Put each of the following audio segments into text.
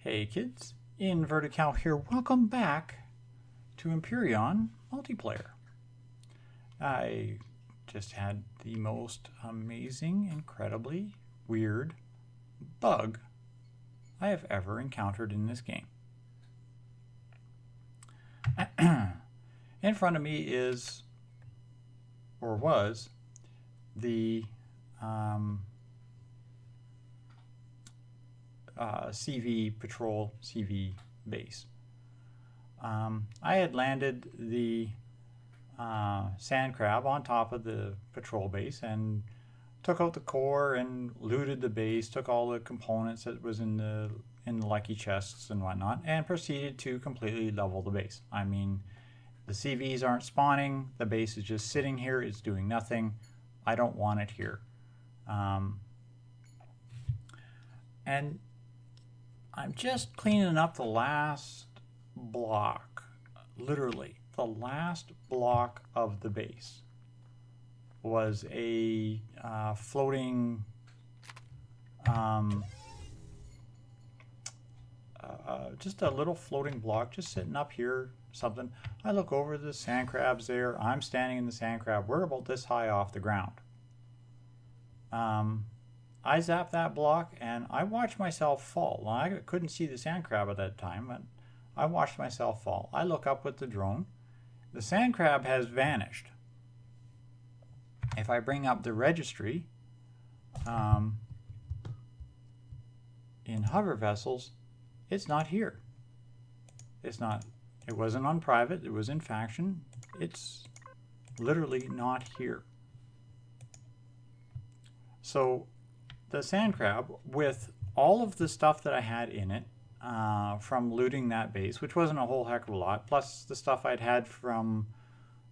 Hey kids, Inverted Cow here. Welcome back to Empyrion multiplayer. I just had the most amazing, incredibly weird bug I have ever encountered in this game. In front of me is, or was, the CV patrol CV base. I had landed the sand crab on top of the patrol base and took out the core and looted the base, took all the components that was in the lucky chests and whatnot, and proceeded to completely level the base. I mean, the CVs aren't spawning, the base is just sitting here, it's doing nothing. I don't want it here. And I'm just cleaning up the last block, literally the last block of the base was a floating just a little floating block just sitting up here, something. I look over, the sand crab's there, I'm standing in the sand crab, we're about this high off the ground. I zapped that block and I watched myself fall. Well, I couldn't see the sand crab at that time, but I watched myself fall. I look up with the drone. The sand crab has vanished. If I bring up the registry in hover vessels, it's not here. It's not. It wasn't on private. It was in faction. It's literally not here. So the sand crab, with all of the stuff that I had in it from looting that base, which wasn't a whole heck of a lot, plus the stuff I'd had from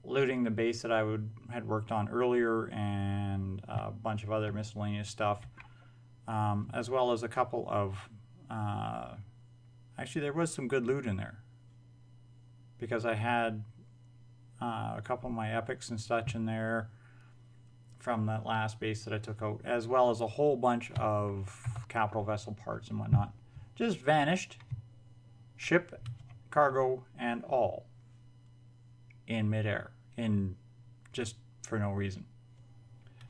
looting the base that I had worked on earlier and a bunch of other miscellaneous stuff, as well as a couple of actually there was some good loot in there because I had a couple of my epics and such in there from that last base that I took out, as well as a whole bunch of capital vessel parts and whatnot. Just vanished, ship, cargo, and all in midair, just for no reason.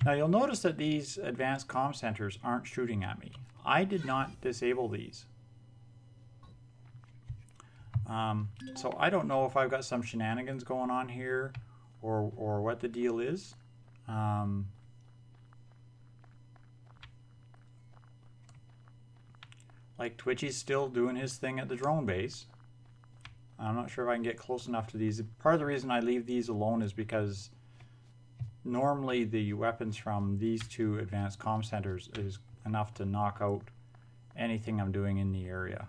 Now you'll notice that these advanced comm centers aren't shooting at me. I did not disable these. So I don't know if I've got some shenanigans going on here or what the deal is. Like Twitchy's still doing his thing at the drone base. I'm not sure if I can get close enough to these. Part of the reason I leave these alone is because normally the weapons from these two advanced comm centers is enough to knock out anything I'm doing in the area.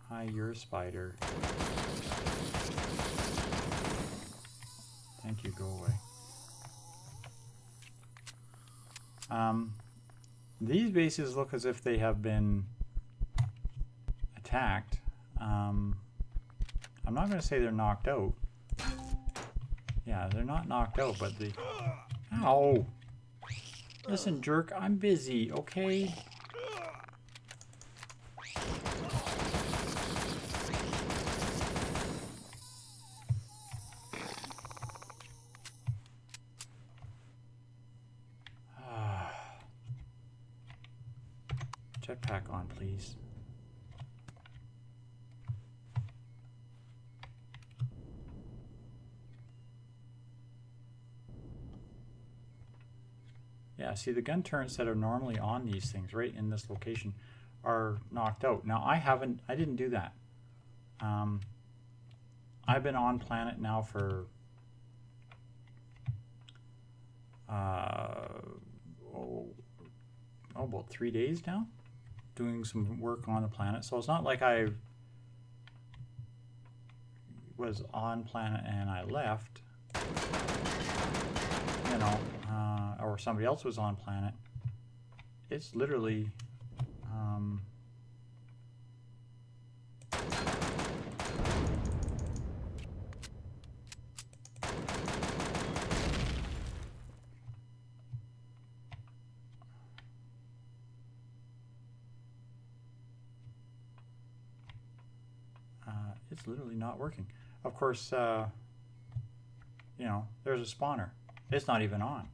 Hi, you're a spider. Thank you, go away. These bases look as if they have been attacked. I'm not going to say they're knocked out. Yeah, they're not knocked out, but they... Ow! Listen, jerk, I'm busy, okay? Jetpack on, please. Yeah, see, the gun turrets that are normally on these things right in this location are knocked out. Now I didn't do that. I've been on planet now for about 3 days now, doing some work on the planet. So it's not like I was on planet and I left, you know, or somebody else was on planet. It's literally It's literally not working. Of course, you know, there's a spawner. It's not even on.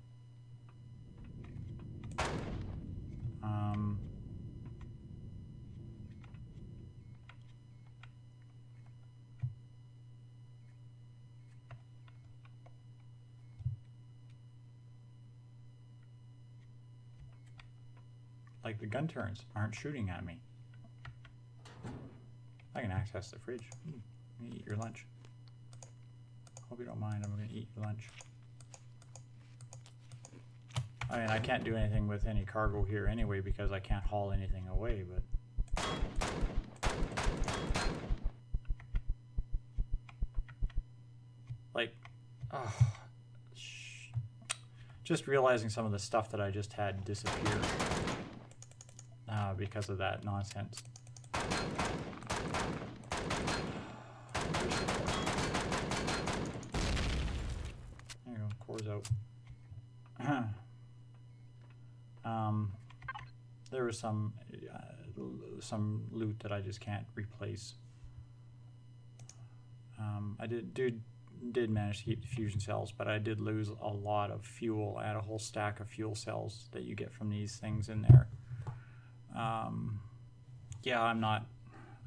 Like the gun turrets aren't shooting at me. I can access the fridge. Eat your lunch. Hope you don't mind. I'm going to eat your lunch. I mean, I can't do anything with any cargo here anyway because I can't haul anything away, but... Like, oh, just realizing some of the stuff that I just had disappear because of that nonsense. There you go, core's out. There was some loot that I just can't replace. I did manage to keep the fusion cells, but I did lose a lot of fuel. I had a whole stack of fuel cells that you get from these things in there. Yeah, I'm not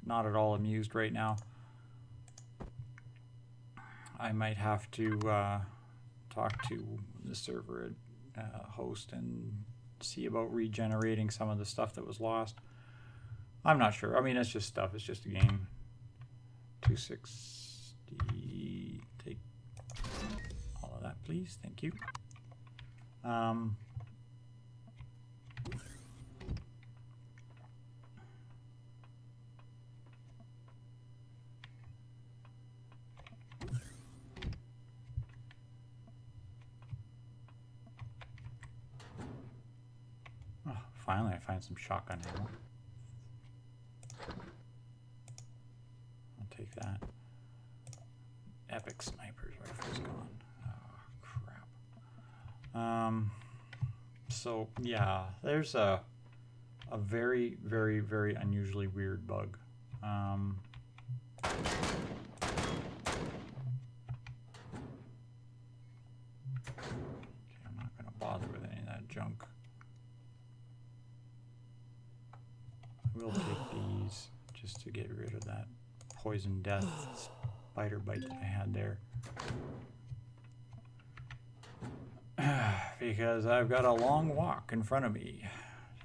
at all amused right now. I might have to talk to the server host and see about regenerating some of the stuff that was lost. I'm not sure. I mean, it's just stuff. It's just a game. 260. Take all of that, please. Thank you. Finally, I find some shotgun ammo. I'll take that. Epic sniper's rifle's gone. Oh, crap. So, yeah, there's a very, very, very unusually weird bug. Okay, I'm not going to bother with any of that junk. We'll take these just to get rid of that poison death spider bite that I had there. Because I've got a long walk in front of me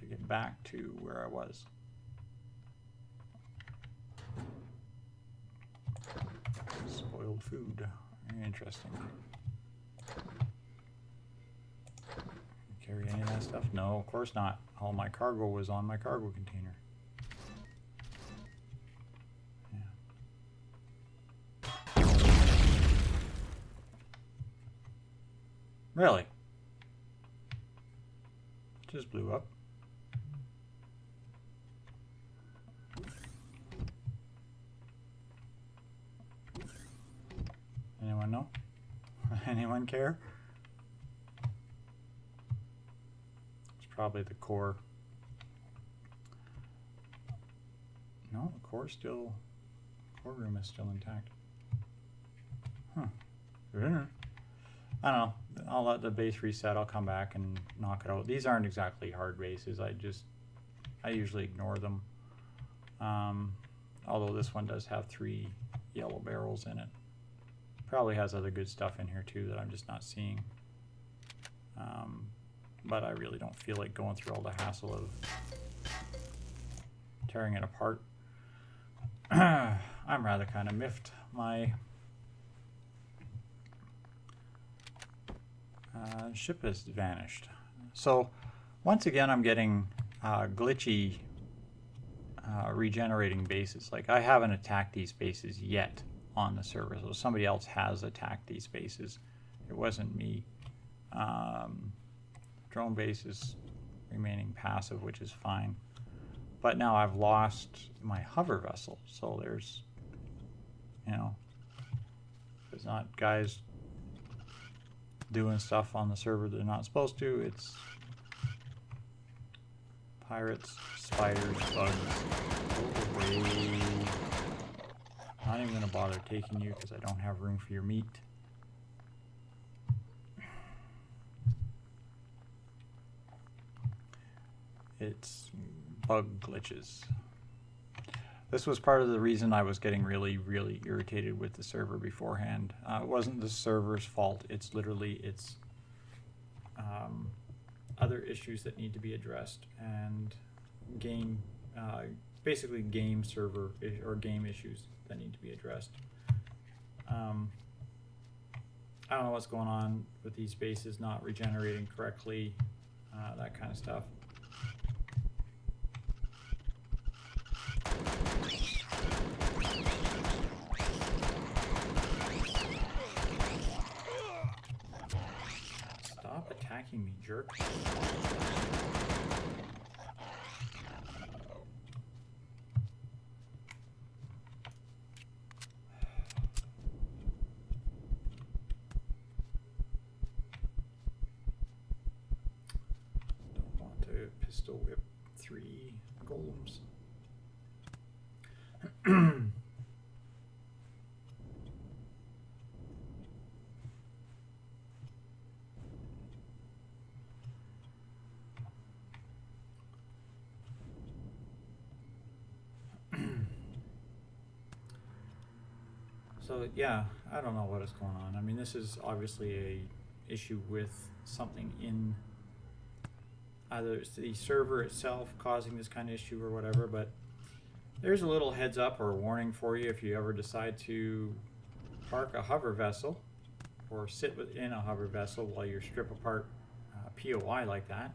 to get back to where I was. Spoiled food. Very interesting. Carry any of that stuff? No, of course not. All my cargo was on my cargo container. Really? Just blew up. Anyone know? Anyone care? It's probably the core. No, the core room is still intact. Huh. I don't know. I'll let the base reset. I'll come back and knock it out. These aren't exactly hard bases. I usually ignore them. Although this one does have 3 yellow barrels in it. Probably has other good stuff in here too that I'm just not seeing. But I really don't feel like going through all the hassle of tearing it apart. I'm rather kind of miffed. My ship has vanished. So once again, I'm getting glitchy regenerating bases. Like, I haven't attacked these bases yet on the server, so somebody else has attacked these bases. It wasn't me. Drone base is remaining passive, which is fine. But now I've lost my hover vessel, so there's, you know, there's not guys doing stuff on the server they're not supposed to. It's pirates, spiders, bugs. Go away. not even going to bother taking you because I don't have room for your meat. It's bug glitches. This was part of the reason I was getting really, really irritated with the server beforehand. It wasn't the server's fault. It's literally other issues that need to be addressed, and game, basically game server or game issues that need to be addressed. I don't know what's going on with these bases not regenerating correctly, that kind of stuff. Stop attacking me, jerk. Don't want to pistol whip 3 golems. So yeah, I don't know what is going on. I mean, this is obviously a issue with something in either it's the server itself causing this kind of issue or whatever, but there's a little heads up or warning for you if you ever decide to park a hover vessel or sit within a hover vessel while you strip apart POI like that.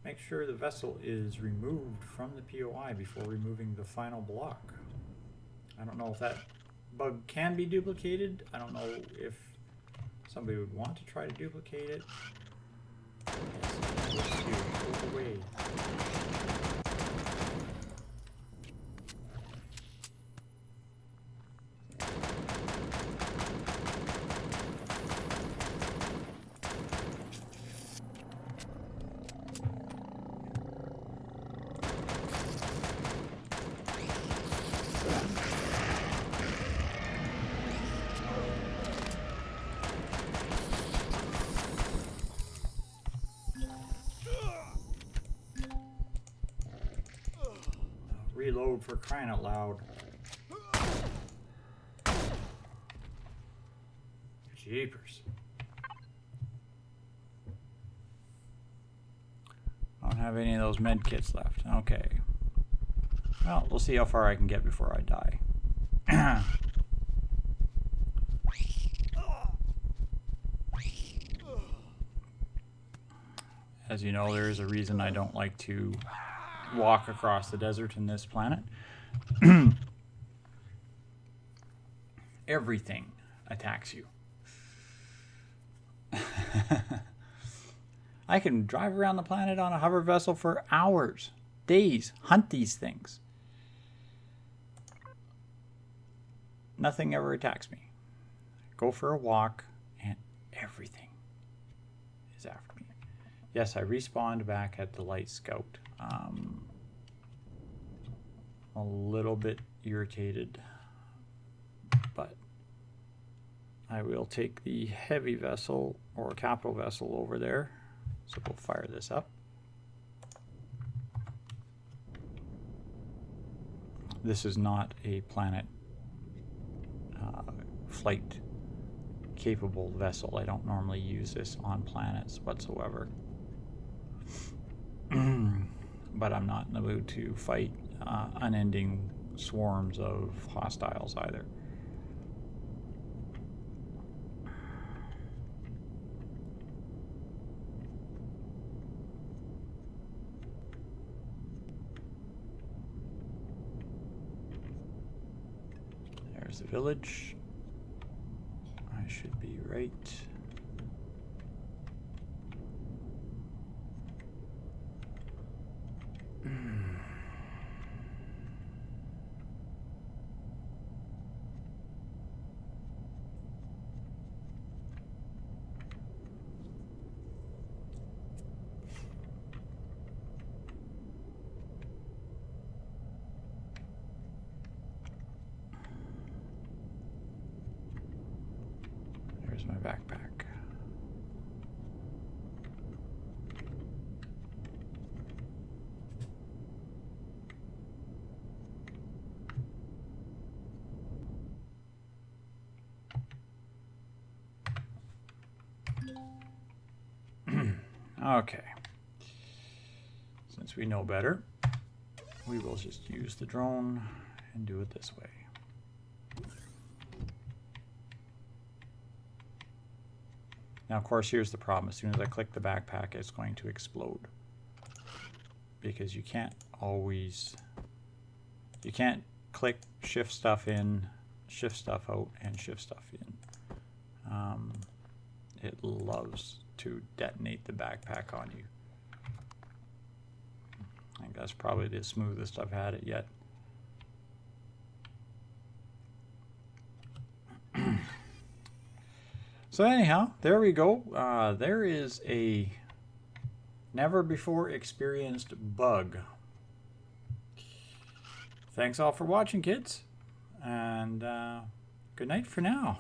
Make sure the vessel is removed from the POI before removing the final block. I don't know if that bug can be duplicated. I don't know if somebody would want to try to duplicate it. Go away. Reload, for crying out loud. Jeepers. I don't have any of those med kits left. Okay. Well, we'll see how far I can get before I die. As you know, there is a reason I don't like to walk across the desert in this planet. Everything attacks you. I can drive around the planet on a hover vessel for hours, days, hunt these things. Nothing ever attacks me. Go for a walk and everything is after me. Yes, I respawned back at the Light Scout. A little bit irritated, but I will take the heavy vessel or capital vessel over there. So we'll fire this up. This is not a planet flight capable vessel. I don't normally use this on planets whatsoever. But I'm not in the mood to fight unending swarms of hostiles either. There's the village. I should be right. backpack. Okay. Since we know better, we will just use the drone and do it this way. Now, of course, here's the problem. As soon as I click the backpack, it's going to explode. Because you can't always... You can't click shift stuff in, shift stuff out, and shift stuff in. It loves to detonate the backpack on you. I think that's probably the smoothest I've had it yet. So anyhow, there we go. There is a never before experienced bug. Thanks all for watching, kids, and good night for now.